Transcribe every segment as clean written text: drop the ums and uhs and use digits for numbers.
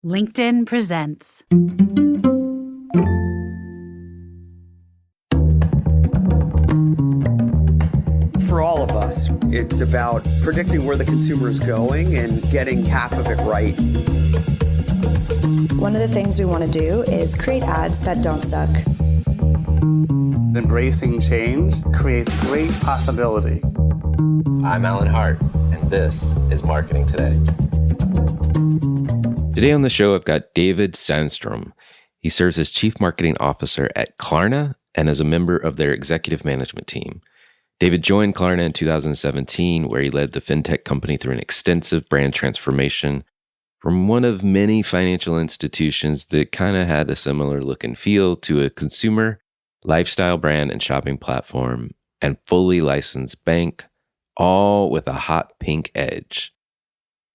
LinkedIn presents. For all of us, it's about predicting where the consumer is going and getting half of it right. One of the things we want to do is create ads that don't suck. Embracing change creates great possibility. I'm Alan Hart, and this is Marketing Today. Today on the show, I've got David Sandström. He serves as Chief Marketing Officer at Klarna and as a member of their executive management team. David joined Klarna in 2017, where he led the fintech company through an extensive brand transformation from one of many financial institutions that kind of had a similar look and feel to a consumer, lifestyle brand and shopping platform, and fully licensed bank, all with a hot pink edge.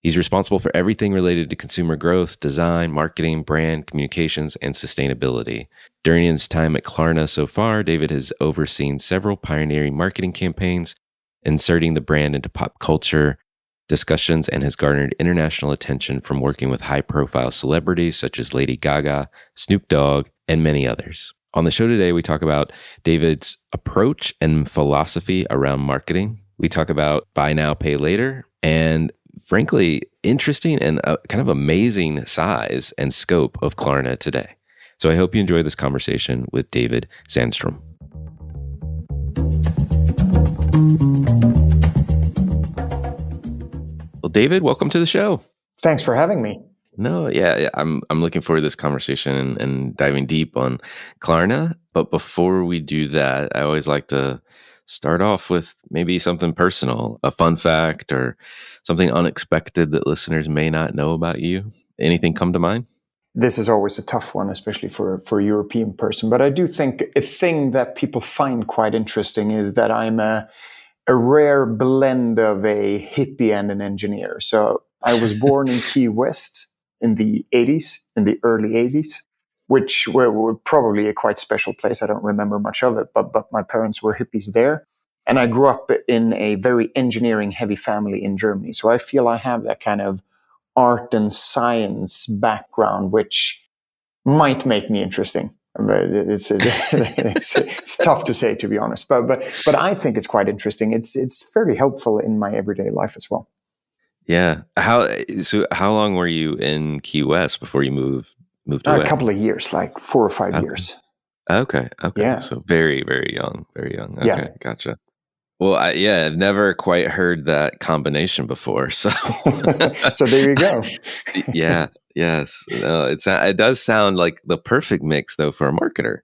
He's responsible for everything related to consumer growth, design, marketing, brand, communications, and sustainability. During his time at Klarna so far, David has overseen several pioneering marketing campaigns, inserting the brand into pop culture discussions, and has garnered international attention from working with high-profile celebrities such as Lady Gaga, Snoop Dogg, and many others. On the show today, we talk about David's approach and philosophy around marketing. We talk about buy now, pay later, and frankly, interesting and kind of amazing size and scope of Klarna today. So I hope you enjoy this conversation with David Sandström. Well, David, welcome to the show. Thanks for having me. No, yeah, I'm looking forward to this conversation and diving deep on Klarna. But before we do that, I always like to start off with maybe something personal, a fun fact or something unexpected that listeners may not know about you. Anything come to mind? This is always a tough one, especially for a European person. But I do think a thing that people find quite interesting is that I'm a rare blend of a hippie and an engineer. So I was born in Key West in the 80s, in the early 80s, which were probably a quite special place. I don't remember much of it, but my parents were hippies there. And I grew up in a very engineering-heavy family in Germany. So I feel I have that kind of art and science background, which might make me interesting. But it's tough to say, to be honest. But I think it's quite interesting. It's fairly helpful in my everyday life as well. Yeah. How long were you in Key West before you moved away? A couple of years, like 4 or 5 years. Okay. Yeah. So very, very young. Very young. Okay, yeah. Gotcha. Well, I've never quite heard that combination before. So, so there you go. Yeah. Yes. No, it does sound like the perfect mix, though, for a marketer.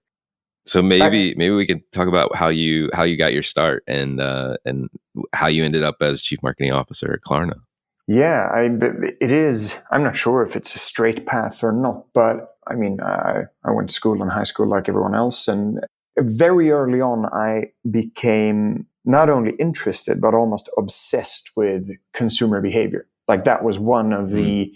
So maybe we can talk about how you got your start and how you ended up as Chief Marketing Officer at Klarna. Yeah, it is. I'm not sure if it's a straight path or not, but I mean, I went to school and high school like everyone else, and very early on, I became not only interested but almost obsessed with consumer behavior. Like that was one of the.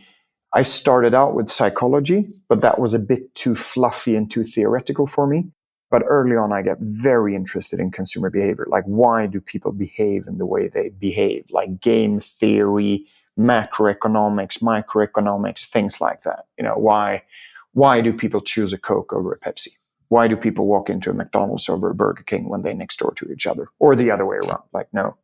I started out with psychology, but that was a bit too fluffy and too theoretical for me. But early on, I got very interested in consumer behavior. Like, why do people behave in the way they behave? Like game theory, macroeconomics, microeconomics, things like that. You know, why do people choose a Coke over a Pepsi? Why do people walk into a McDonald's over a Burger King when they're next door to each other? Or the other way around. Like, no,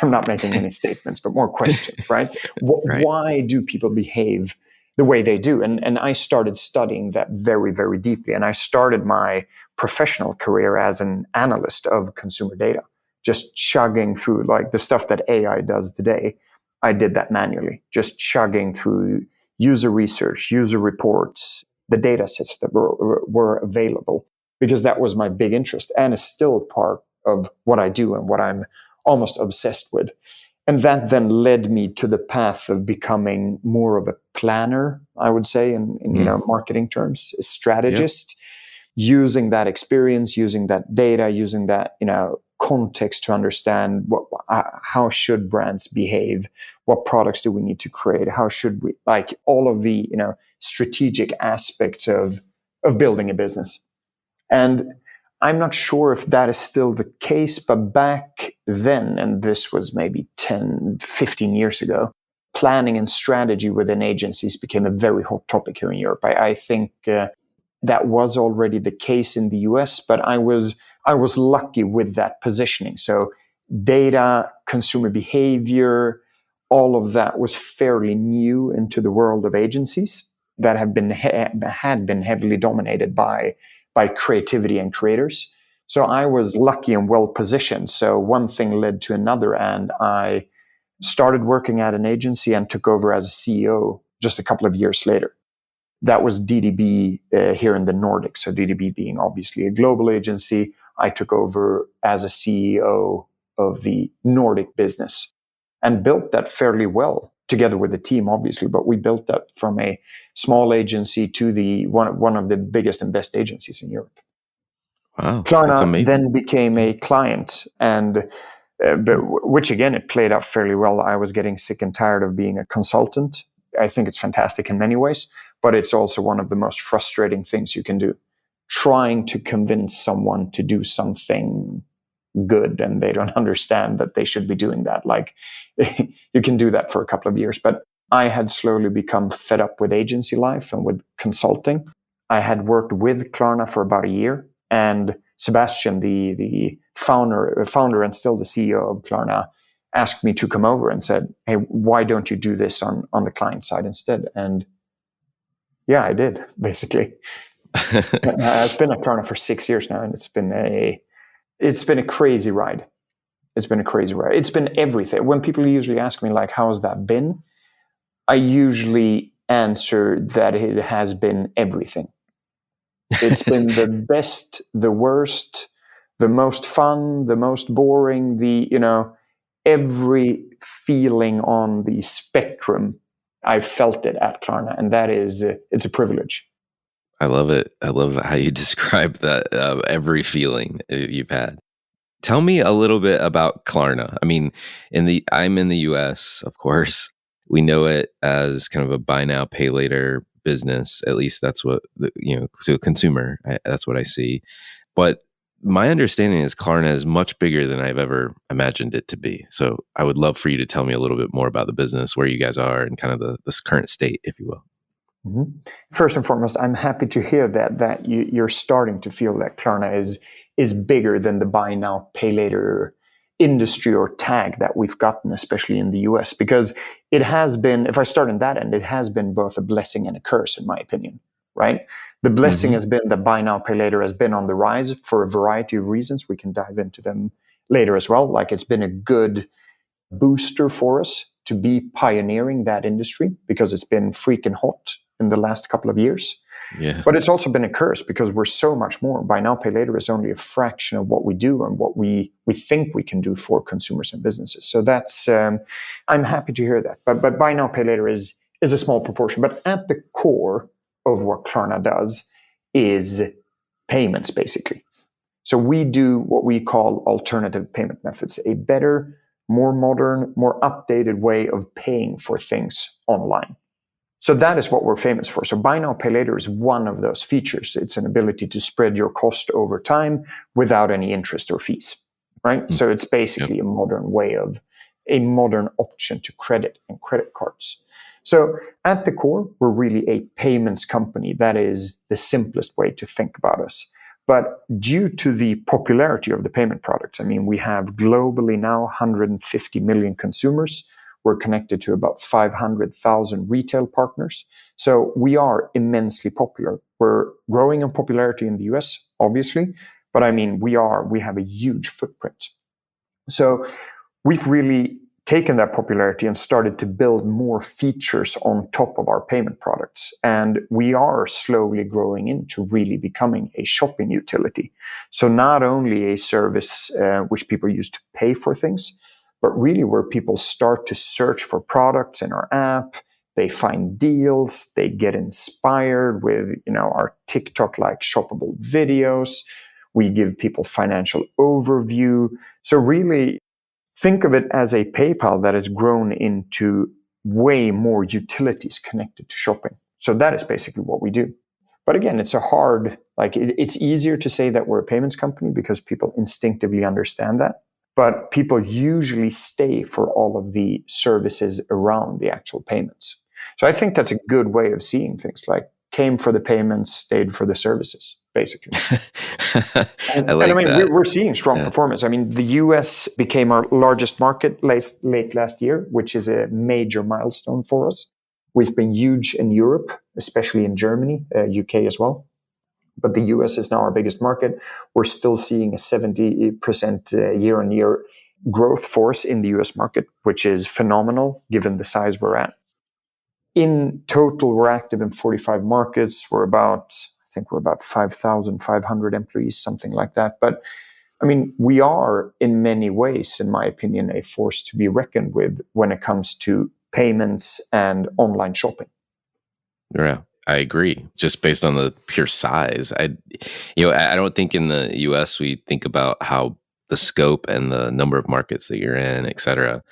I'm not making any statements, but more questions, right? Right. Why do people behave the way they do? And I started studying that very, very deeply. And I started my professional career as an analyst of consumer data, just chugging through like the stuff that AI does today. I did that manually, just chugging through user research, user reports, the data sets that were available, because that was my big interest and is still part of what I do and what I'm almost obsessed with. And that then led me to the path of becoming more of a planner, I would say, in marketing terms, a strategist, using that experience, using that data, using that context to understand how should brands behave, what products do we need to create, how should we, like all of the strategic aspects of building a business. And I'm not sure if that is still the case, but back then, and this was maybe 10, 15 years ago, planning and strategy within agencies became a very hot topic here in Europe. I think that was already the case in the US, but I was lucky with that positioning. So data, consumer behavior, all of that was fairly new into the world of agencies that had been heavily dominated by creativity and creators. So I was lucky and well positioned. So one thing led to another, and I started working at an agency and took over as a CEO just a couple of years later. That was DDB here in the Nordics. So DDB being obviously a global agency, I took over as a CEO of the Nordic business and built that fairly well together with the team, obviously. But we built that from a small agency to the one of the biggest and best agencies in Europe. Wow, Klarna then became a client, and which again, it played out fairly well. I was getting sick and tired of being a consultant. I think it's fantastic in many ways, but it's also one of the most frustrating things you can do. Trying to convince someone to do something good and they don't understand that they should be doing that. Like, you can do that for a couple of years, but I had slowly become fed up with agency life and with consulting. I had worked with Klarna for about a year, and Sebastian, the founder and still the CEO of Klarna, asked me to come over and said, "Hey, why don't you do this on the client side instead?" And yeah, I did, basically. I've been at Klarna for 6 years now, and it's been a crazy ride. It's been a crazy ride. It's been everything. When people usually ask me, like, how's that been? I usually answer that it has been everything. It's been the best, the worst, the most fun, the most boring, every feeling on the spectrum. I felt it at Klarna, and that is, it's a privilege. I love it. I love how you describe that, every feeling you've had. Tell me a little bit about Klarna. I mean, I'm in the US, of course. We know it as kind of a buy now, pay later business. At least that's what, to a consumer, that's what I see. But my understanding is Klarna is much bigger than I've ever imagined it to be. So I would love for you to tell me a little bit more about the business, where you guys are, and kind of this current state, if you will. Mm-hmm. First and foremost, I'm happy to hear that you're starting to feel that Klarna is bigger than the buy now, pay later industry or tag that we've gotten, especially in the US, because it has been, if I start on that end, it has been both a blessing and a curse, in my opinion, right? The blessing has been that buy now, pay later has been on the rise for a variety of reasons. We can dive into them later as well. Like, it's been a good booster for us to be pioneering that industry because it's been freaking hot in the last couple of years. Yeah. But it's also been a curse because we're so much more. Buy now, pay later is only a fraction of what we do and what we think we can do for consumers and businesses. So that's, I'm happy to hear that. But buy now, pay later is a small proportion. But at the core of what Klarna does is payments, basically. So we do what we call alternative payment methods, a better, more modern, more updated way of paying for things online. So that is what we're famous for. So buy now, pay later is one of those features. It's an ability to spread your cost over time without any interest or fees, right? Mm-hmm. So it's basically a modern option to credit and credit cards. So at the core, we're really a payments company. That is the simplest way to think about us. But due to the popularity of the payment products, I mean, we have globally now 150 million consumers. We're connected to about 500,000 retail partners. So we are immensely popular. We're growing in popularity in the US, obviously, but I mean, we have a huge footprint. So we've really taken that popularity and started to build more features on top of our payment products. And we are slowly growing into really becoming a shopping utility. So not only a service which people use to pay for things, but really where people start to search for products in our app, they find deals, they get inspired with, our TikTok-like shoppable videos. We give people financial overview. So really think of it as a PayPal that has grown into way more utilities connected to shopping. So that is basically what we do. But again, it's it's easier to say that we're a payments company because people instinctively understand that. but people usually stay for all of the services around the actual payments. So I think that's a good way of seeing things, like came for the payments, stayed for the services, basically. I like that. We're seeing strong performance. I mean, the US became our largest market late last year, which is a major milestone for us. We've been huge in Europe, especially in Germany, UK as well. But the US is now our biggest market. We're still seeing a 70% year-on-year growth force in the US market, which is phenomenal given the size we're at. In total, we're active in 45 markets. I think we're about 5,500 employees, something like that. But I mean, we are in many ways, in my opinion, a force to be reckoned with when it comes to payments and online shopping. Yeah, I agree. Just based on the pure size, I don't think in the US we think about how the scope and the number of markets that you're in, et cetera.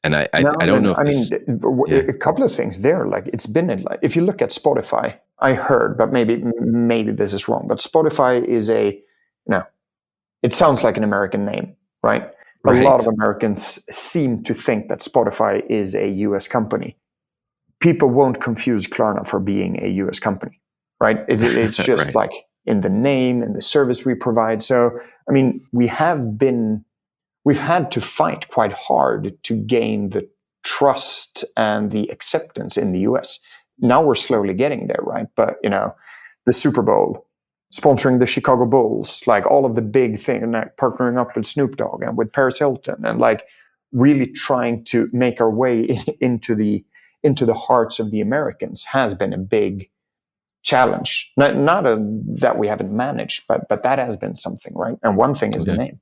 And I don't know. A couple of things there. Like it's been if you look at Spotify, I heard, but maybe this is wrong. But Spotify is it sounds like an American name, right? A lot of Americans seem to think that Spotify is a US company. People won't confuse Klarna for being a US company, right? It's just right. like in the name and the service we provide. So, I mean, we've had to fight quite hard to gain the trust and the acceptance in the US. Now we're slowly getting there, right? But, the Super Bowl, sponsoring the Chicago Bulls, like all of the big things, like partnering up with Snoop Dogg and with Paris Hilton, and like really trying to make our way into the hearts of the Americans has been a big challenge. Not that we haven't managed, but that has been something, right? And one thing is the name.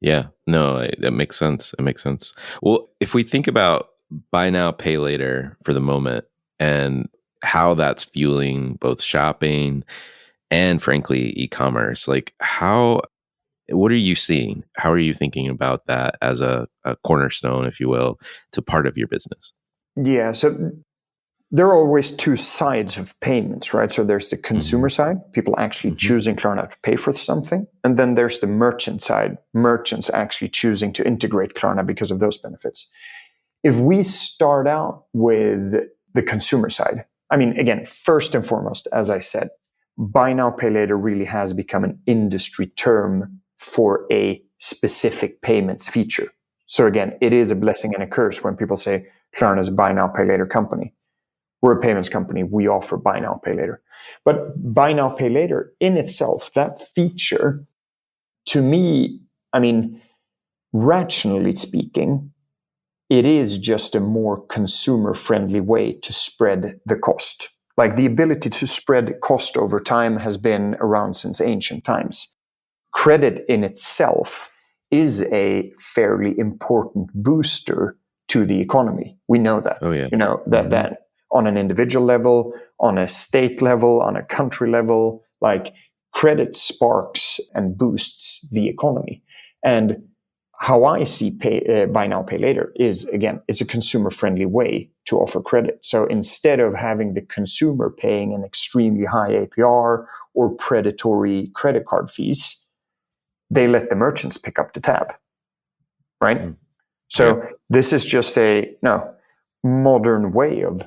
Yeah, no, that makes sense. It makes sense. Well, if we think about buy now, pay later for the moment and how that's fueling both shopping and frankly, e-commerce, like what are you seeing? How are you thinking about that as a cornerstone, if you will, to part of your business? Yeah, so there are always two sides of payments, right? So there's the consumer side, people actually choosing Klarna to pay for something. And then there's the merchant side, merchants actually choosing to integrate Klarna because of those benefits. If we start out with the consumer side, I mean, again, first and foremost, as I said, buy now, pay later really has become an industry term for a specific payments feature. So again, it is a blessing and a curse when people say Klarna is a buy now, pay later company. We're a payments company. We offer buy now, pay later. But buy now, pay later in itself, that feature, to me, I mean, rationally speaking, it is just a more consumer-friendly way to spread the cost. Like the ability to spread cost over time has been around since ancient times. Credit in itself is a fairly important booster to the economy. We know that. Oh, yeah. That on an individual level, on a state level, on a country level, like credit sparks and boosts the economy. And how I see buy now, pay later is, again, it's a consumer-friendly way to offer credit. So instead of having the consumer paying an extremely high APR or predatory credit card fees, they let the merchants pick up the tab, right? So this is just a modern way of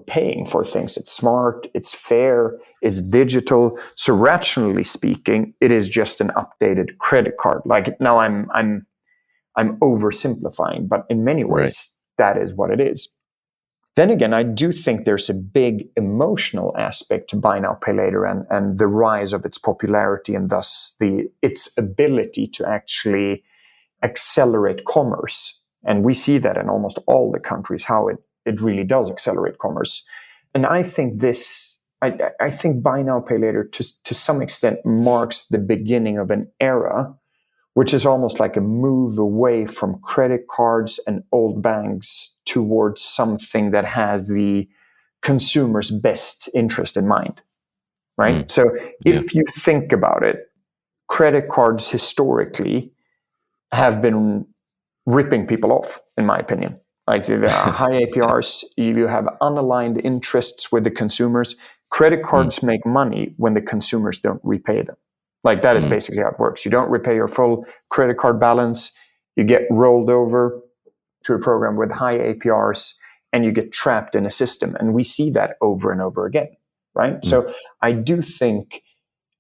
paying for things. It's smart, it's fair, it's digital. So rationally speaking, it is just an updated credit card. Like now I'm oversimplifying, but in many ways, that is what it is. Then again, I do think there's a big emotional aspect to buy now, pay later and the rise of its popularity and thus its ability to actually accelerate commerce. And we see that in almost all the countries, how it really does accelerate commerce. And I think I think buy now, pay later to some extent marks the beginning of an era, which is almost like a move away from credit cards and old banks towards something that has the consumer's best interest in mind, right? So if you think about it, credit cards historically have been ripping people off, in my opinion. Like there are high APRs, you have unaligned interests with the consumers. Credit cards make money when the consumers don't repay them. Like that is basically how it works. You don't repay your full credit card balance, You get rolled over to a program with high APRs and you get trapped in a system. And we see that over and over again, right? So I do think,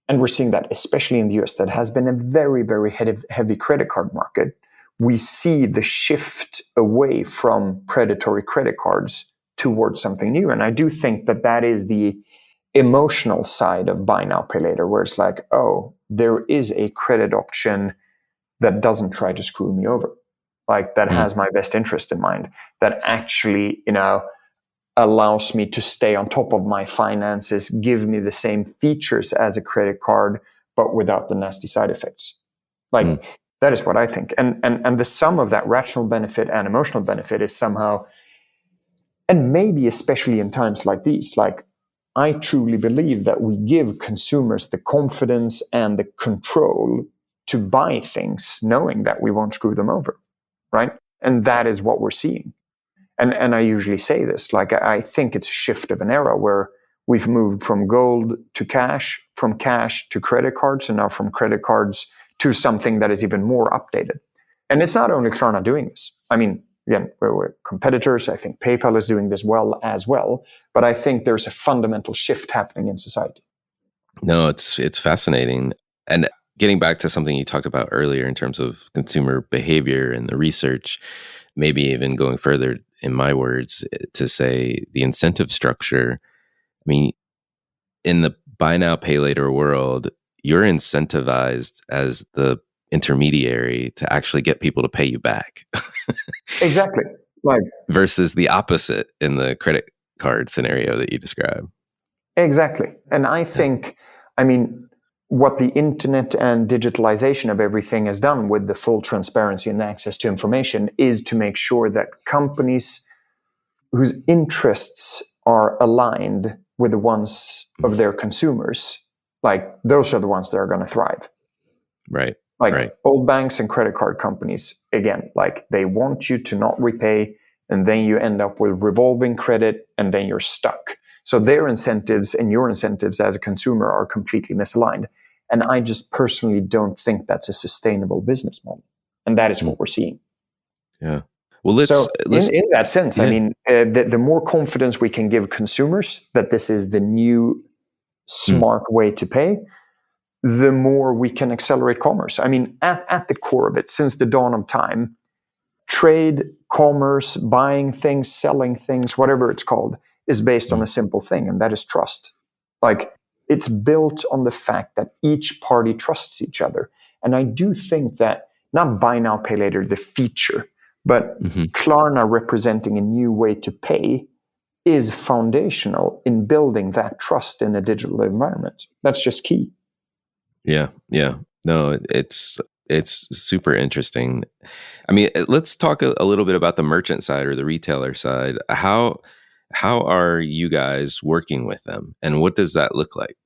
and we're seeing that especially in the US, that has been a very, very heavy credit card market. We see the shift away from predatory credit cards towards something new. And I do think that that is the emotional side of buy now, pay later, where it's like, oh, there is a credit option that doesn't try to screw me over, like that has my best interest in mind, that actually, allows me to stay on top of my finances, give me the same features as a credit card, but without the nasty side effects. Like that is what I think. And the sum of that rational benefit and emotional benefit is somehow, and maybe especially in times like these, like I truly believe that we give consumers the confidence and the control to buy things knowing that we won't screw them over, right? And that is what we're seeing. And I usually say this, like I think it's a shift of an era where we've moved from gold to cash, from cash to credit cards, and now from credit cards to something that is even more updated. And it's not only Klarna doing this. I mean, again, we're competitors. I think PayPal is doing this well as well. But I think there's a fundamental shift happening in society. No, it's fascinating. And getting back to something you talked about earlier in terms of consumer behavior and the research, maybe even going further in my words to say the incentive structure. I mean, in the buy now, pay later world, you're incentivized as the intermediary to actually get people to pay you back. Exactly. Like versus the opposite in the credit card scenario that you describe. Exactly. And I think, I mean, what the internet and digitalization of everything has done with the full transparency and access to information is to make sure that companies whose interests are aligned with the ones of their consumers, like those are the ones that are going to thrive. Right. Like right. Old banks and credit card companies, again, like they want you to not repay, and then you end up with revolving credit, and then you're stuck. So their incentives and your incentives as a consumer are completely misaligned. And I just personally don't think that's a sustainable business model. And that is what we're seeing. Yeah. Well, let's in that sense, yeah. I mean, the more confidence we can give consumers that this is the new smart way to pay, the more we can accelerate commerce. I mean, at the core of it, since the dawn of time, trade, commerce, buying things, selling things, whatever it's called, is based on a simple thing, and that is trust. Like, it's built on the fact that each party trusts each other. And I do think that, not buy now, pay later, the feature, but Klarna representing a new way to pay is foundational in building that trust in a digital environment. That's just key. Yeah. No, it's super interesting. I mean, let's talk a little bit about the merchant side or the retailer side. How are you guys working with them, and what does that look like?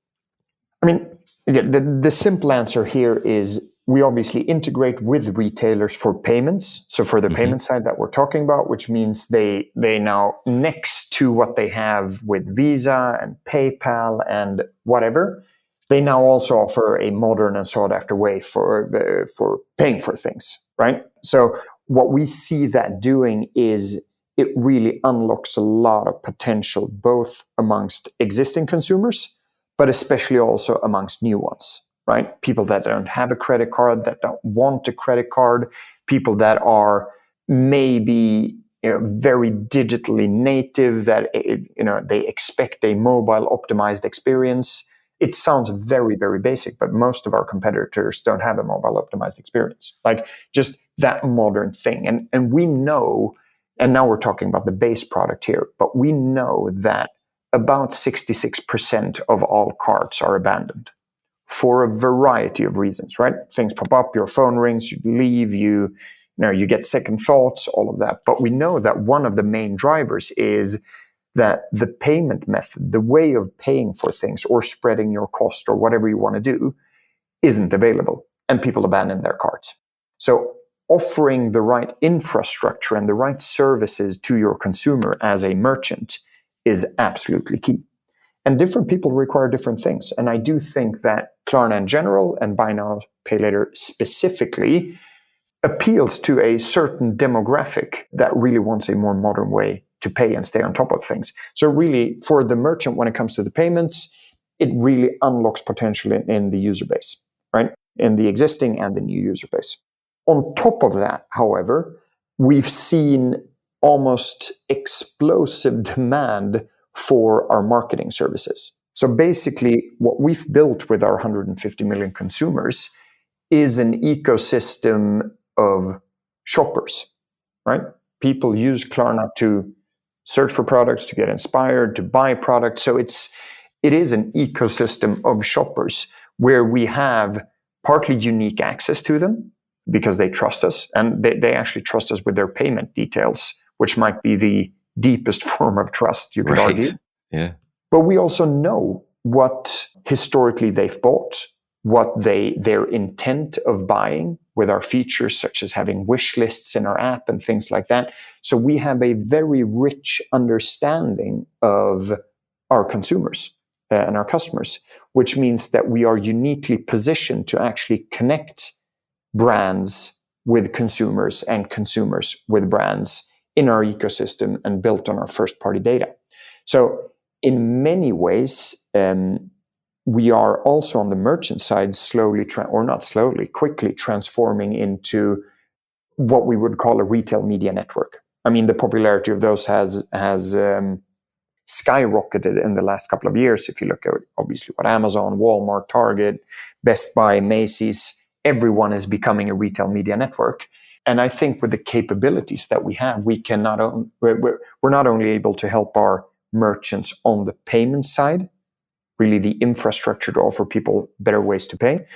I mean, again, the simple answer here is we obviously integrate with retailers for payments. So for the payment side that we're talking about, which means they now, next to what they have with Visa and PayPal and whatever, they now also offer a modern and sought after way for paying for things, right? So what we see that doing is it really unlocks a lot of potential, both amongst existing consumers, but especially also amongst new ones, right? People that don't have a credit card, that don't want a credit card, people that are maybe very digitally native, that they expect a mobile optimized experience. It sounds very, very basic, but most of our competitors don't have a mobile optimized experience, like just that modern thing. And we know, and now we're talking about the base product here, but we know that about 66% of all carts are abandoned for a variety of reasons, right? Things pop up, your phone rings, you leave, you get second thoughts, all of that. But we know that one of the main drivers is that the payment method, the way of paying for things or spreading your cost or whatever you want to do, isn't available, and people abandon their carts. So offering the right infrastructure and the right services to your consumer as a merchant is absolutely key. And different people require different things. And I do think that Klarna in general and buy now, pay later specifically appeals to a certain demographic that really wants a more modern way to pay and stay on top of things. So really, for the merchant, when it comes to the payments, it really unlocks potential in the user base, right? In the existing and the new user base. On top of that, however, we've seen almost explosive demand for our marketing services. So basically, what we've built with our 150 million consumers is an ecosystem of shoppers, right? People use Klarna to search for products, to get inspired, to buy products. So it is an ecosystem of shoppers where we have partly unique access to them because they trust us, and they actually trust us with their payment details, which might be the deepest form of trust, you could argue. Yeah. But we also know what historically they've bought, what their intent of buying with our features, such as having wish lists in our app and things like that. So we have a very rich understanding of our consumers and our customers, which means that we are uniquely positioned to actually connect brands with consumers and consumers with brands in our ecosystem and built on our first-party data. So in many ways, we are also on the merchant side quickly transforming into what we would call a retail media network. I mean, the popularity of those has skyrocketed in the last couple of years. If you look at obviously what Amazon, Walmart, Target, Best Buy, Macy's, everyone is becoming a retail media network. And I think with the capabilities that we have, we're not only able to help our merchants on the payment side, really the infrastructure to offer people better ways to pay,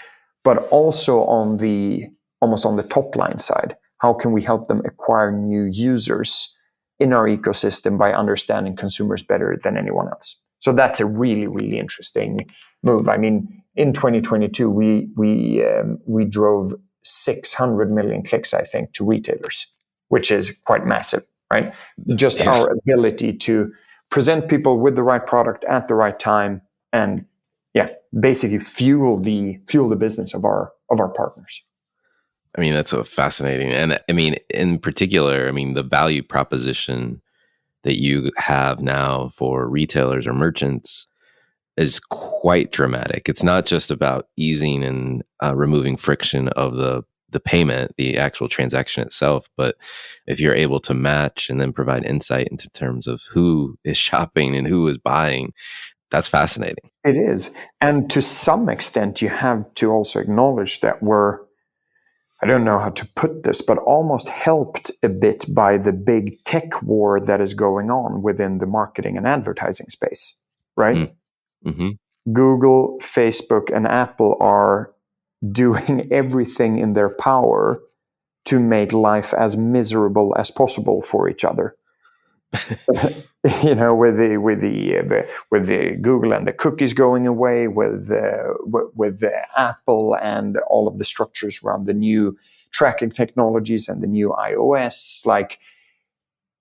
but also almost on the top line side. How can we help them acquire new users in our ecosystem by understanding consumers better than anyone else? So that's a really, really interesting move. I mean, in 2022, we drove 600 million clicks, I think, to retailers, which is quite massive, right? Just our ability to present people with the right product at the right time, and basically fuel the business of our partners. I mean, that's so fascinating. And I mean, in particular, I mean, the value proposition that you have now for retailers or merchants is quite dramatic. It's not just about easing and removing friction of the payment, the actual transaction itself, but if you're able to match and then provide insight into terms of who is shopping and who is buying, that's fascinating. It is. And to some extent, you have to also acknowledge that I don't know how to put this, but almost helped a bit by the big tech war that is going on within the marketing and advertising space, right? Mm-hmm. Google, Facebook, and Apple are doing everything in their power to make life as miserable as possible for each other. You know, with the Google and the cookies going away, with the Apple and all of the structures around the new tracking technologies and the new iOS,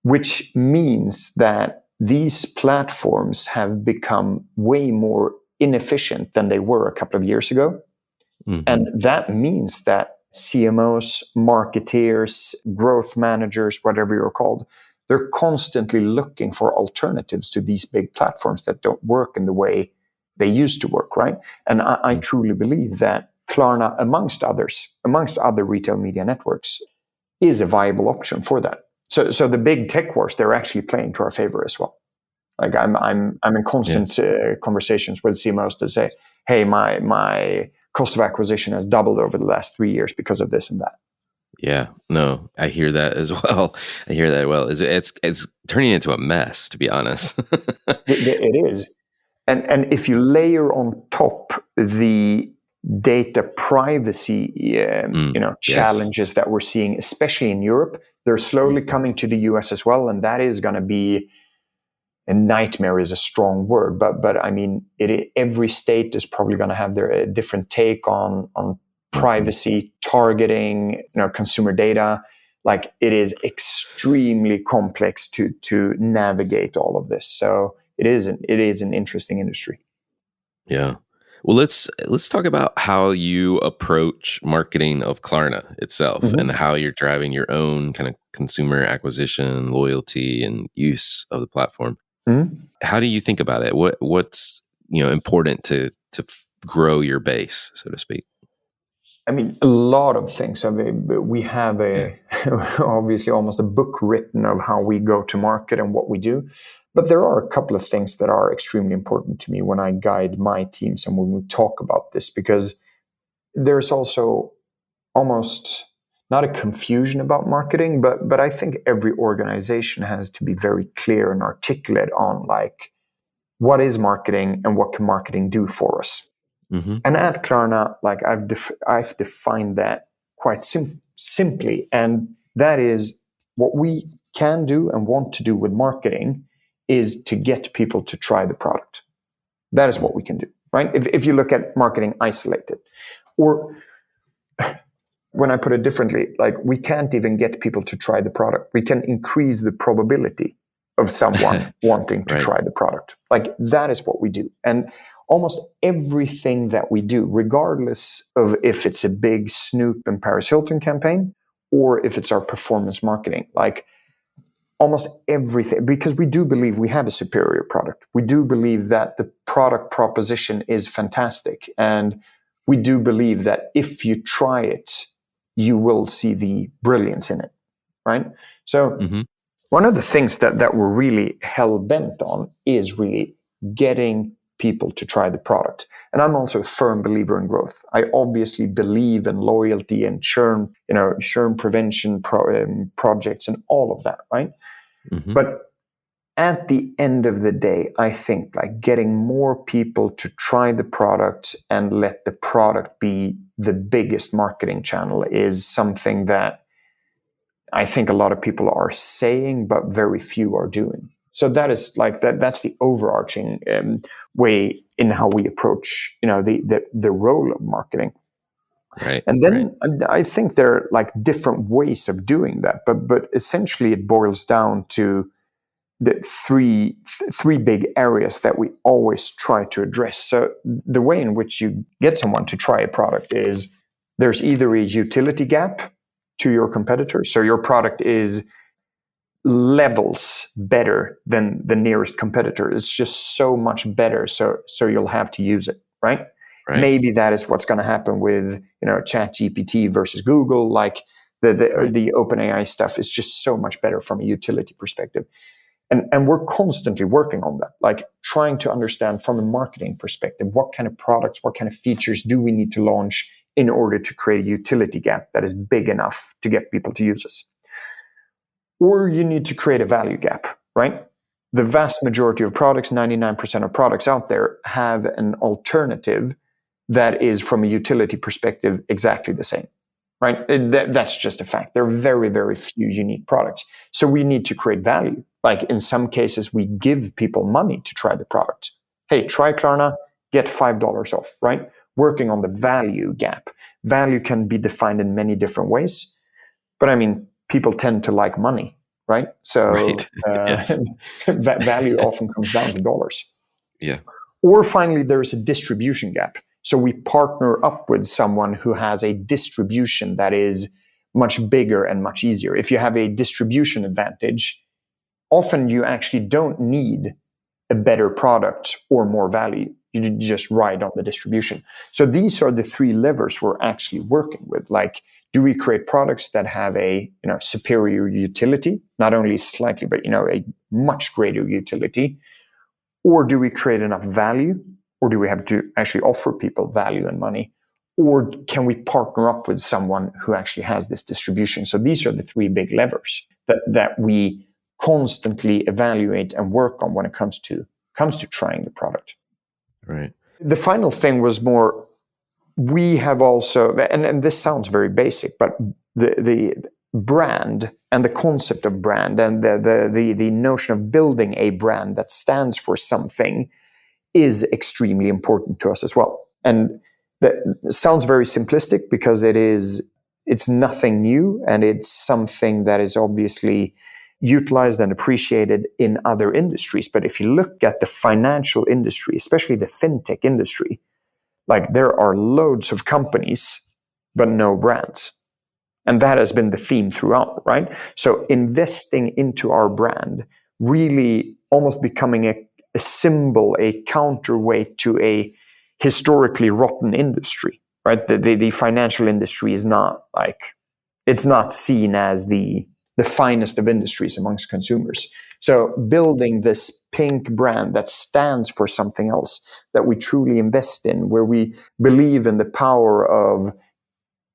which means that these platforms have become way more inefficient than they were a couple of years ago. Mm-hmm. And that means that CMOs, marketeers, growth managers, whatever you're called, they're constantly looking for alternatives to these big platforms that don't work in the way they used to work, right? And I truly believe that Klarna, amongst other retail media networks, is a viable option for that. So the big tech wars, they're actually playing to our favor as well. Like I'm in constant conversations with CMOs to say, hey, my cost of acquisition has doubled over the last 3 years because of this and that. Yeah, no, I hear that as well. It's turning into a mess, to be honest. It is. And if you layer on top the data privacy challenges that we're seeing, especially in Europe, they're slowly coming to the US as well, and that is going to be a nightmare is a strong word, but I mean, every state is probably going to have their different take on privacy, targeting, consumer data. Like, it is extremely complex to navigate all of this. So it is an interesting industry. Yeah. Well, let's talk about how you approach marketing of Klarna itself and how you're driving your own kind of consumer acquisition, loyalty, and use of the platform. How do you think about it? What's important to grow your base, so to speak? I mean, a lot of things. I mean, we have obviously almost a book written of how we go to market and what we do. But there are a couple of things that are extremely important to me when I guide my teams and when we talk about this, because there's also almost not a confusion about marketing, but I think every organization has to be very clear and articulate on like, what is marketing and what can marketing do for us? And at Klarna, like I've defined that quite simply, and that is what we can do and want to do with marketing is to get people to try the product. That is what we can do, right? If you look at marketing isolated, or when I put it differently, like we can't even get people to try the product. We can increase the probability of someone wanting to try the product. Like that is what we do. And almost everything that we do, regardless of if it's a big Snoop and Paris Hilton campaign or if it's our performance marketing, like almost everything, because we do believe we have a superior product. We do believe that the product proposition is fantastic. And we do believe that if you try it, you will see the brilliance in it, right? So one of the things that we're really hell-bent on is really getting people to try the product. And I'm also a firm believer in growth. I obviously believe in loyalty and churn, churn prevention projects and all of that, right? But at the end of the day, I think like getting more people to try the product and let the product be the biggest marketing channel is something that I think a lot of people are saying, but very few are doing. So that is like that's the overarching way in how we approach, the role of marketing. Right. And then I think there are like different ways of doing that, but essentially it boils down to the three big areas that we always try to address. So the way in which you get someone to try a product is there's either a utility gap to your competitor. So your product is levels better than the nearest competitor. It's just so much better. So you'll have to use it, right? Maybe that is what's going to happen with, ChatGPT versus Google. Like the OpenAI stuff is just so much better from a utility perspective. And we're constantly working on that, like trying to understand from a marketing perspective, what kind of products, what kind of features do we need to launch in order to create a utility gap that is big enough to get people to use us. Or you need to create a value gap, right? The vast majority of products, 99% of products out there, have an alternative that is, from a utility perspective, exactly the same, right? That's just a fact. There are very, very few unique products. So we need to create value. Like in some cases, we give people money to try the product. Hey, try Klarna, get $5 off, right? Working on the value gap. Value can be defined in many different ways. But I mean, people tend to like money, right? So value often comes down to dollars. Yeah. Or finally, there's a distribution gap. So we partner up with someone who has a distribution that is much bigger and much easier. If you have a distribution advantage, often you actually don't need a better product or more value. You just ride on the distribution. So these are the three levers we're actually working with. Like, do we create products that have a superior utility, not only slightly, but a much greater utility? Or do we create enough value? Or do we have to actually offer people value and money? Or can we partner up with someone who actually has this distribution? So these are the three big levers that we constantly evaluate and work on when it comes to trying the product. Right. The final thing was more, we have also, and this sounds very basic, but the brand and the concept of brand and the notion of building a brand that stands for something is extremely important to us as well. And that sounds very simplistic because it's nothing new, and it's something that is obviously utilized and appreciated in other industries. But if you look at the financial industry, especially the fintech industry, Like there are loads of companies, but no brands. And that has been the theme throughout, right? So investing into our brand, really almost becoming a symbol, a counterweight to a historically rotten industry, right? The financial industry is not like, it's not seen as the finest of industries amongst consumers. So building this pink brand that stands for something else that we truly invest in, where we believe in the power of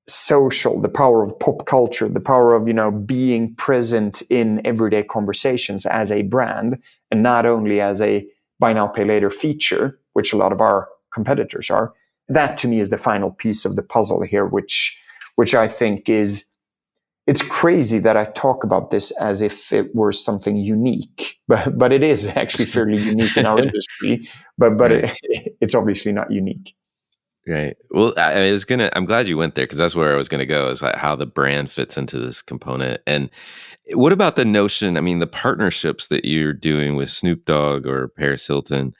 social, the power of pop culture, the power of, being present in everyday conversations as a brand, and not only as a buy now, pay later feature, which a lot of our competitors are. That to me is the final piece of the puzzle here, which I think is, it's crazy that I talk about this as if it were something unique, but it is actually fairly unique in our industry, but right. It's obviously not unique. Right. Well, I'm glad you went there, because that's where I was going to go, is like how the brand fits into this component. And what about the notion, the partnerships that you're doing with Snoop Dogg or Paris Hilton?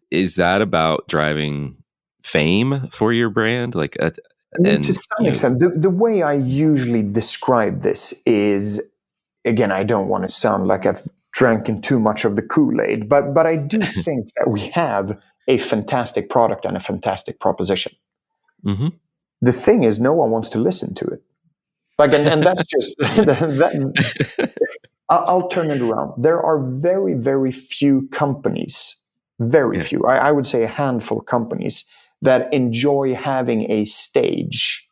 Is that about driving fame for your brand? To some extent, the way I usually describe this is, again, I don't want to sound like I've drank too much of the Kool-Aid, but I do think that we have a fantastic product and a fantastic proposition. Mm-hmm. The thing is, no one wants to listen to it. And that's just I'll turn it around. There are very, very few companies, few. I would say a handful of companies that enjoy having a stage,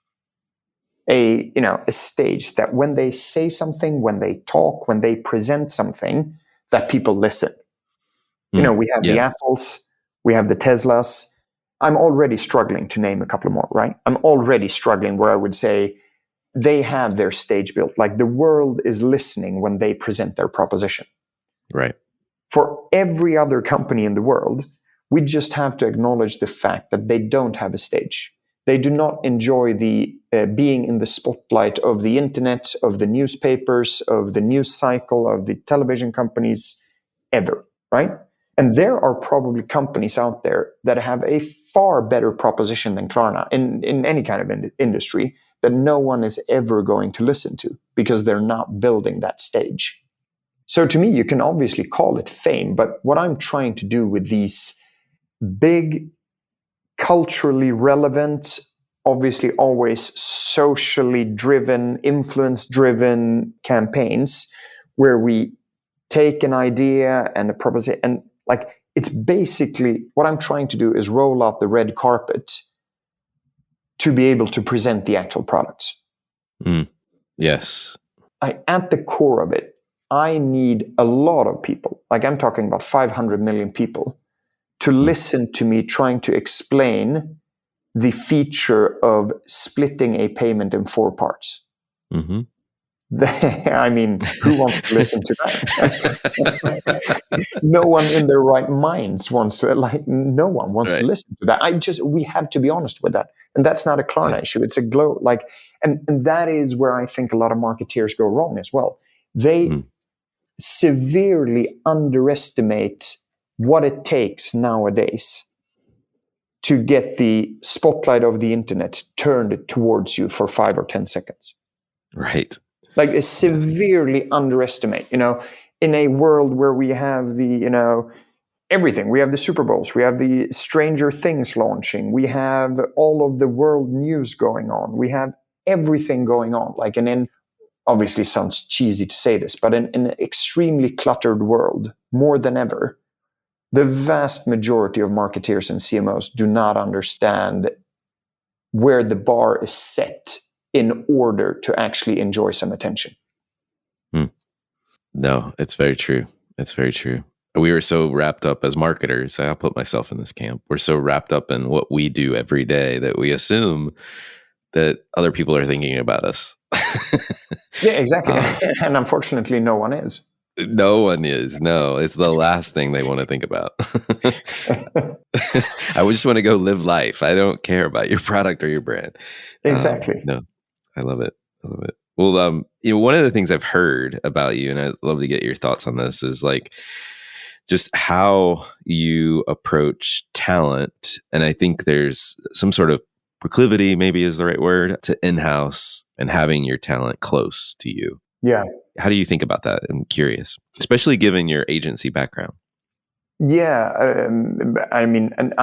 a stage that when they say something, when they talk, when they present something, that people listen. We have the Apples, we have the Teslas. I'm already struggling to name a couple more, right? I'm already struggling where I would say they have their stage built. Like the world is listening when they present their proposition. Right. For every other company in the world, we just have to acknowledge the fact that they don't have a stage. They do not enjoy the being in the spotlight of the internet, of the newspapers, of the news cycle, of the television companies, ever, right? And there are probably companies out there that have a far better proposition than Klarna in any kind of industry that no one is ever going to listen to because they're not building that stage. So to me, you can obviously call it fame, but what I'm trying to do with these big, culturally relevant, obviously always socially driven, influence-driven campaigns where we take an idea and a proposition, and it's basically what I'm trying to do is roll out the red carpet to be able to present the actual products. Yes. At the core of it, I need a lot of people, I'm talking about 500 million people, to listen to me trying to explain the feature of splitting a payment in 4 parts. Mm-hmm. Who wants to listen to that? No one in their right minds wants to, no one wants to listen to that. We have to be honest with that. And that's not a Klarna issue. It's a and that is where I think a lot of marketeers go wrong as well. They severely underestimate what it takes nowadays to get the spotlight of the internet turned towards you for 5 or 10 seconds. Right. Severely underestimate, in a world where we have the, everything. We have the Super Bowls, we have the Stranger Things launching, we have all of the world news going on, we have everything going on. And obviously sounds cheesy to say this, but in an extremely cluttered world, more than ever, the vast majority of marketeers and CMOs do not understand where the bar is set in order to actually enjoy some attention. No, it's very true. It's very true. We were so wrapped up as marketers, I'll put myself in this camp. We're so wrapped up in what we do every day that we assume that other people are thinking about us. Yeah, exactly. And unfortunately, no one is. No one is. No, it's the last thing they want to think about. I just want to go live life. I don't care about your product or your brand. Exactly. No, I love it. I love it. Well, one of the things I've heard about you, and I'd love to get your thoughts on this, is just how you approach talent. And I think there's some sort of proclivity, maybe is the right word, to in-house and having your talent close to you. Yeah. How do you think about that? I'm curious, especially given your agency background. Yeah, I mean, and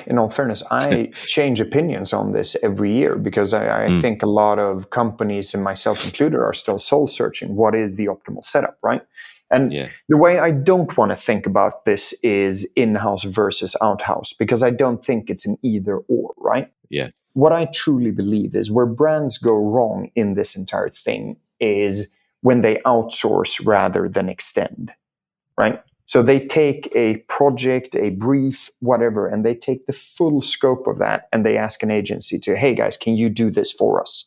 in all fairness, I change opinions on this every year because I think a lot of companies, and myself included, are still soul searching. What is the optimal setup, right? And the way I don't want to think about this is in-house versus out-house, because I don't think it's an either or, right? Yeah. What I truly believe is where brands go wrong in this entire thing is when they outsource rather than extend, right? So they take a project, a brief, whatever, and they take the full scope of that and they ask an agency to, hey guys, can you do this for us?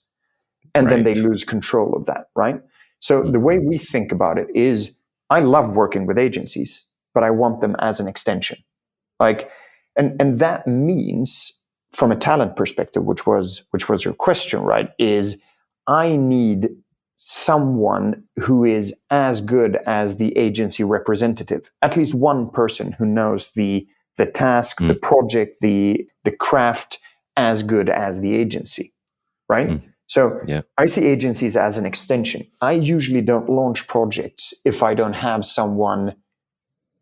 And then they lose control of that, right? So the way we think about it is, I love working with agencies, but I want them as an extension. And that means, from a talent perspective, which was your question, right, is I need someone who is as good as the agency representative, at least one person who knows the task, the project, the craft as good as the agency, right? So I see agencies as an extension. I usually don't launch projects if I don't have someone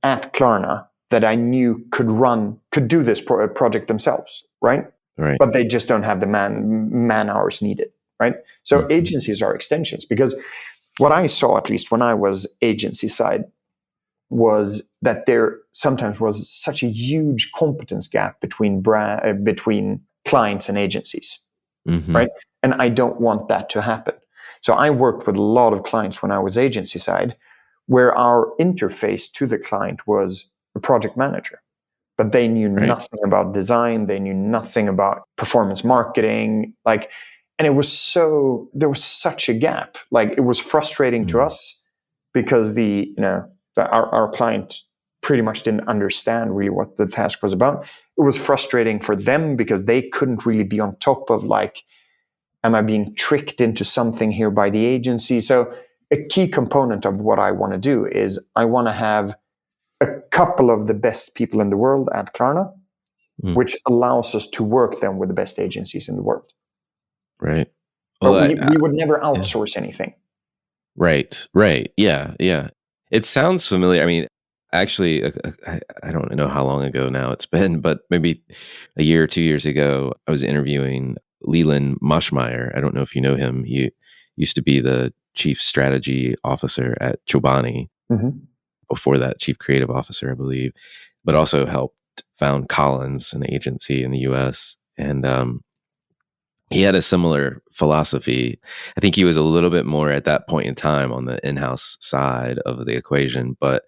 at Klarna that I knew could do this project themselves, right? But they just don't have the man hours needed. Right. So agencies are extensions, because what I saw, at least when I was agency side, was that there sometimes was such a huge competence gap between clients and agencies. Right. And I don't want that to happen. So I worked with a lot of clients when I was agency side, where our interface to the client was a project manager, but they knew nothing about design. They knew nothing about performance marketing. And there was such a gap. It was frustrating to us because our client pretty much didn't understand really what the task was about. It was frustrating for them because they couldn't really be on top of am I being tricked into something here by the agency? So a key component of what I want to do is I want to have a couple of the best people in the world at Klarna, which allows us to work them with the best agencies in the world. Right. Well, we would never outsource anything. Right. Yeah. It sounds familiar. I mean, actually, I don't know how long ago now it's been, but maybe a year or 2 years ago, I was interviewing Leland Moschmeyer. I don't know if you know him. He used to be the chief strategy officer at Chobani. Before that, chief creative officer, I believe, but also helped found Collins, an agency in the US. And he had a similar philosophy. I think he was a little bit more at that point in time on the in-house side of the equation, but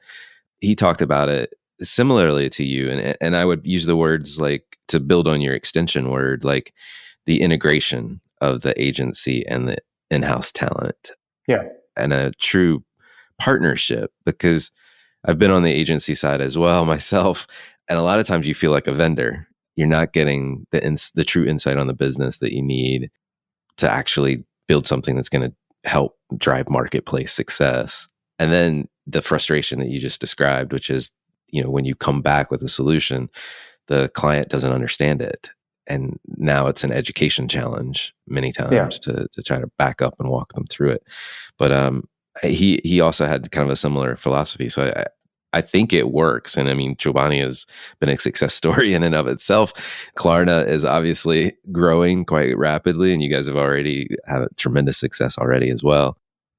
he talked about it similarly to you. And I would use the words to build on your extension word, the integration of the agency and the in-house talent. Yeah. And a true partnership, because I've been on the agency side as well myself. And a lot of times you feel like a vendor. You're not getting the true insight on the business that you need to actually build something that's going to help drive marketplace success. And then the frustration that you just described, which is, when you come back with a solution, the client doesn't understand it. And now it's an education challenge many times to try to back up and walk them through it. But he also had kind of a similar philosophy. So I think it works. And I mean, Chobani has been a success story in and of itself. Klarna is obviously growing quite rapidly, and you guys have already had tremendous success already as well.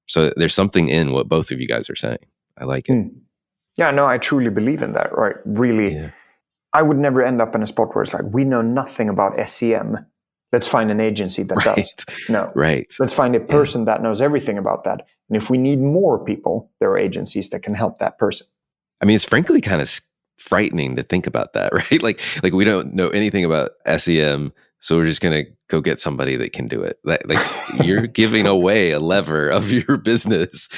So there's something in what both of you guys are saying. I like it. Yeah, no, I truly believe in that, right? Really. Yeah. I would never end up in a spot where it's we know nothing about SEM. Let's find an agency that does. No. Right. Let's find a person that knows everything about that. And if we need more people, there are agencies that can help that person. I mean, it's frankly kind of frightening to think about that, right? Like we don't know anything about SEM, so we're just going to go get somebody that can do it. You're giving away a lever of your business,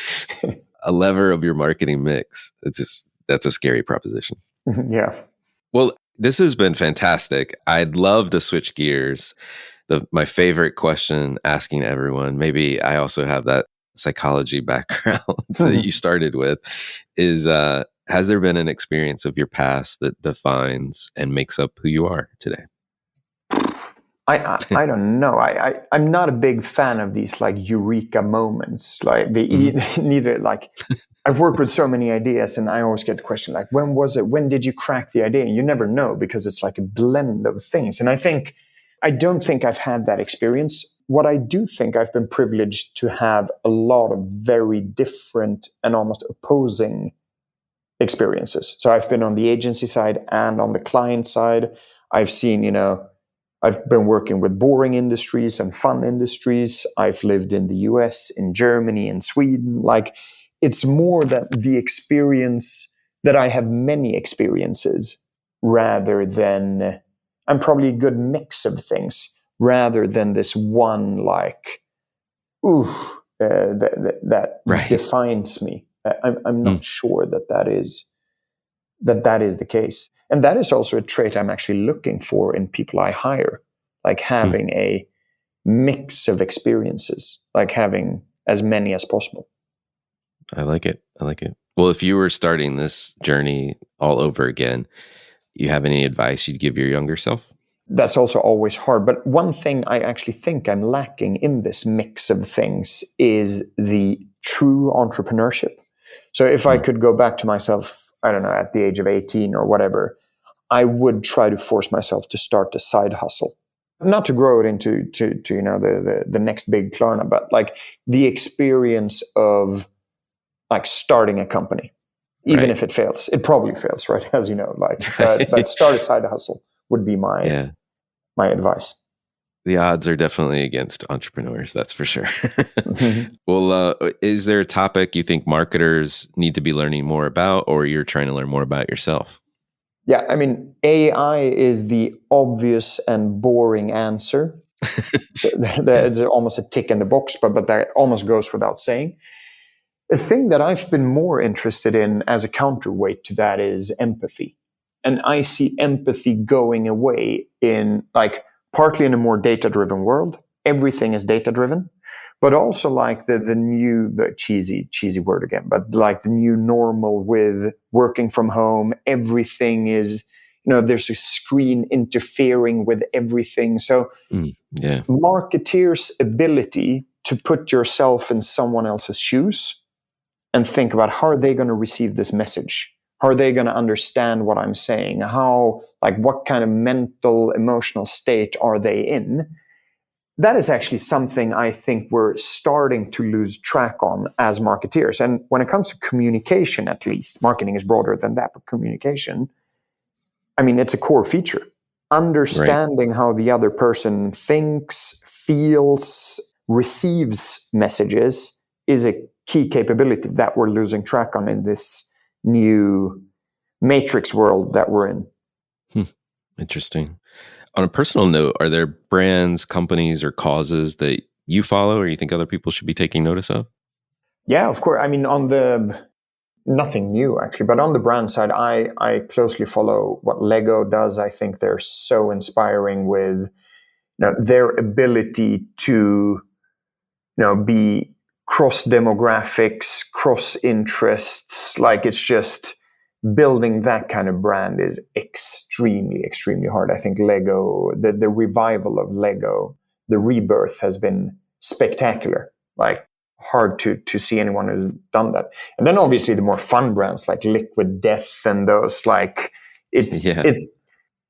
a lever of your marketing mix. That's a scary proposition. Yeah. Well, this has been fantastic. I'd love to switch gears. My favorite question asking everyone, maybe I also have that psychology background that you started with, is Has there been an experience of your past that defines and makes up who you are today? I don't know. I'm not a big fan of these like eureka moments. Like neither like I've worked with so many ideas, and I always get the question like, when was it? When did you crack the idea? And you never know because it's like a blend of things. And I don't think I've had that experience. What I do think I've been privileged to have a lot of very different and almost opposing experiences. So I've been on the agency side and on the client side. I've seen, I've been working with boring industries and fun industries. I've lived in the US, in Germany, in Sweden. Like, it's more that the experience that I have many experiences rather than, I'm probably a good mix of things rather than this one like, that Right. defines me. I'm not sure that is the case. And that is also a trait I'm actually looking for in people I hire, like having a mix of experiences, like having as many as possible. I like it. Well, if you were starting this journey all over again, you have any advice you'd give your younger self? That's also always hard. But one thing I actually think I'm lacking in this mix of things is the true entrepreneurship. So if I could go back to myself, I don't know, at the age of 18 or whatever, I would try to force myself to start a side hustle. Not to grow it into the next big Klarna, but like the experience of like starting a company, even if it fails. It probably fails, right? As you know, like but start a side hustle would be my advice. The odds are definitely against entrepreneurs, that's for sure. Well, is there a topic you think marketers need to be learning more about, or you're trying to learn more about yourself? Yeah, I mean, AI is the obvious and boring answer. There's almost a tick in the box, but that almost goes without saying. The thing that I've been more interested in as a counterweight to that is empathy. And I see empathy going away in like partly in a more data-driven world. Everything is data-driven, but also like the new, the cheesy word again, but like the new normal with working from home. Everything is, there's a screen interfering with everything. So marketeers' ability to put yourself in someone else's shoes and think about how are they going to receive this message? How are they going to understand what I'm saying? What kind of mental, emotional state are they in? That is actually something I think we're starting to lose track on as marketeers. And when it comes to communication, at least, marketing is broader than that, but communication, I mean, it's a core feature. Understanding how the other person thinks, feels, receives messages is a key capability that we're losing track on in this new matrix world that we're in. Interesting. On a personal note, are there brands, companies, or causes that you follow or you think other people should be taking notice of? Yeah, of course. I mean, nothing new actually, but on the brand side, I closely follow what Lego does. I think they're so inspiring with their ability to be cross demographics, cross interests. Like, it's just building that kind of brand is extremely, extremely hard. I think Lego, the revival of Lego, the rebirth has been spectacular. Like, hard to see anyone who's done that. And then obviously the more fun brands like Liquid Death and those, like, you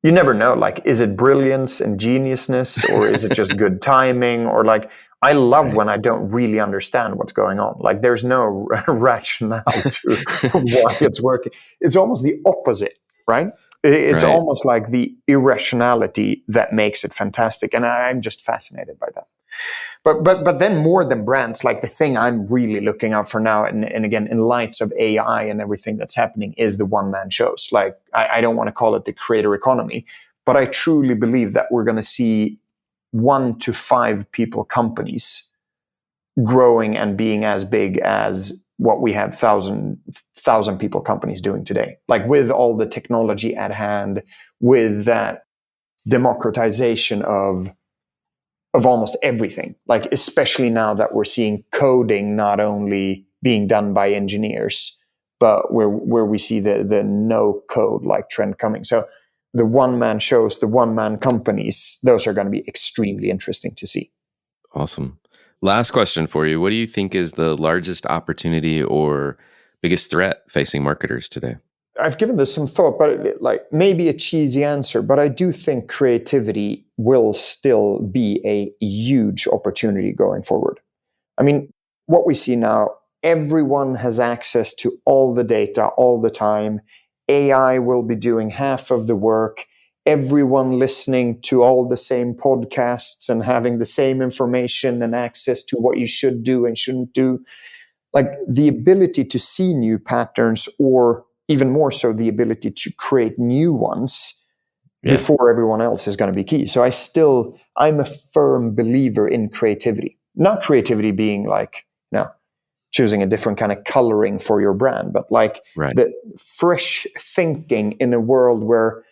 never know, like, is it brilliance and geniusness, or is it just good timing? Or like, I love when I don't really understand what's going on. Like, there's no rationale to why it's working. It's almost the opposite, right? It's almost like the irrationality that makes it fantastic. And I'm just fascinated by that. But then more than brands, like the thing I'm really looking out for now, and again, in lights of AI and everything that's happening, is the one-man shows. Like, I don't want to call it the creator economy, but I truly believe that we're going to see 1 to 5 people companies growing and being as big as what we have thousand people companies doing today. Like, with all the technology at hand, with that democratization of almost everything, like, especially now that we're seeing coding not only being done by engineers, but where we see the no code like trend coming. So the one-man shows, the one-man companies, those are going to be extremely interesting to see. Awesome. Last question for you. What do you think is the largest opportunity or biggest threat facing marketers today? I've given this some thought, but like maybe a cheesy answer, but I do think creativity will still be a huge opportunity going forward. I mean, what we see now, everyone has access to all the data all the time. AI will be doing half of the work. Everyone listening to all the same podcasts and having the same information and access to what you should do and shouldn't do. Like the ability to see new patterns, or even more so, the ability to create new ones before everyone else is going to be key. So I'm a firm believer in creativity. Not creativity being like, choosing a different kind of coloring for your brand, but like the fresh thinking in a world where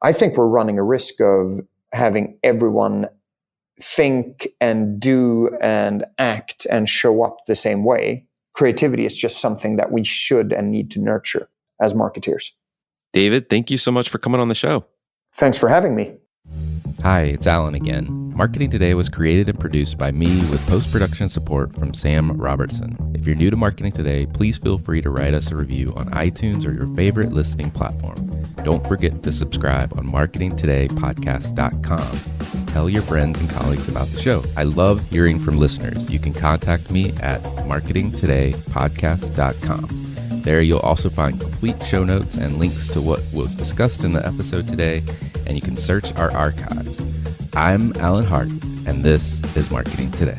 I think we're running a risk of having everyone think and do and act and show up the same way. Creativity is just something that we should and need to nurture as marketeers. David, thank you so much for coming on the show. Thanks for having me. Hi, it's Alan again. Marketing Today was created and produced by me with post-production support from Sam Robertson. If you're new to Marketing Today, please feel free to write us a review on iTunes or your favorite listening platform. Don't forget to subscribe on marketingtodaypodcast.com. Tell your friends and colleagues about the show. I love hearing from listeners. You can contact me at marketingtodaypodcast.com. There you'll also find complete show notes and links to what was discussed in the episode today, and you can search our archives. I'm Alan Hart, and this is Marketing Today.